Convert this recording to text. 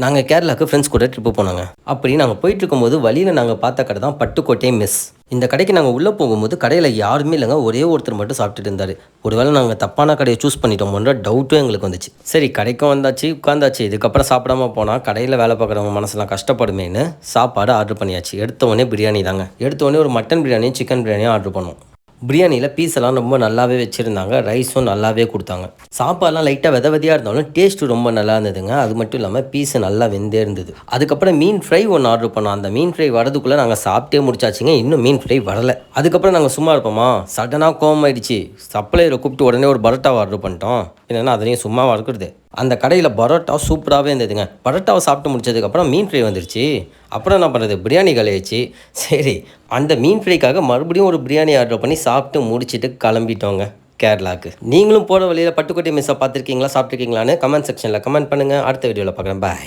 நாங்கள் கேரளாவுக்கு ஃப்ரெண்ட்ஸ் கூட ட்ரிப்பு போனாங்க. அப்படி நாங்கள் போயிட்டு இருக்கும்போது வழியில் நாங்கள் பார்த்த கடை தான் பட்டுக்கோட்டை மெஸ். இந்த கடைக்கு நாங்கள் உள்ளே போகும்போது கடையில் யாருமே இல்லைங்க. ஒரே ஒருத்தர் மட்டும் சாப்பிட்டுட்டு இருந்தார். ஒருவேளை நாங்கள் தப்பான கடையை சூஸ் பண்ணிட்டோமோன்ற டவுட்டும் எங்களுக்கு வந்துச்சு. சரி, கடைக்கும் வந்தாச்சு, உட்காந்தாச்சு. இதுக்கப்புறம் சாப்பிடாம போனால் கடையில் வேலை பார்க்குறவங்க மனசெல்லாம் கஷ்டப்படுமேன்னு சாப்பாடு ஆர்டர் பண்ணியாச்சு. எடுத்தவொடனே பிரியாணி தாங்க. எடுத்தவொடனே ஒரு மட்டன் பிரியாணியும் சிக்கன் பிரியாணியும் ஆர்டர் பண்ணோம். பிரியாணியில் பீஸ் எல்லாம் ரொம்ப நல்லாவே வச்சுருந்தாங்க. ரைஸும் நல்லாவே கொடுத்தாங்க. சாப்பாடுலாம் லைட்டாக விதையாக இருந்தாலும் டேஸ்ட்டு ரொம்ப நல்லா இருந்ததுங்க. அது மட்டும் இல்லாமல் பீஸு நல்லா வெந்தே இருந்தது. அதுக்கப்புறம் மீன் ஃப்ரை ஒன்று ஆர்டர் பண்ணோம். அந்த மீன் ஃப்ரை வரதுக்குள்ளே நாங்கள் சாப்பிட்டே முடிச்சாச்சுங்க. இன்னும் மீன் ஃப்ரை வரலை. அதுக்கப்புறம் நாங்கள் சும்மா இருப்போமா, சடனாக கோவம் ஆயிடுச்சு. சப்ளையரை கூப்பிட்டு உடனே ஒரு பரோட்டாவை ஆர்டர் பண்ணிட்டோம். என்னென்னா அதுலேயும் சும்மாவாக இருக்கிறது. அந்த கடையில் பரோட்டா சூப்பராகவே இருந்ததுங்க. பரோட்டாவை சாப்பிட்டு முடிச்சதுக்கப்புறம் மீன் ஃப்ரை வந்துருச்சு. அப்புறம் என்ன பண்ணுறது, பிரியாணி கலையாச்சு. சரி, அந்த மீன் ஃப்ரைக்காக மறுபடியும் ஒரு பிரியாணி ஆர்டர் பண்ணி சாப்பிட்டு முடிச்சுட்டு கிளம்பிட்டோங்க கேரளாவுக்கு. நீங்களும் போகிற வழியில் பட்டுக்கோட்டை மெஸ்ஸை பார்த்துருக்கீங்களா, சாப்பிட்ருக்கீங்களான்னு கமெண்ட் செக்ஷனில் கமெண்ட் பண்ணுங்கள். அடுத்த வீடியோவில் பார்க்குறேன். பாய்.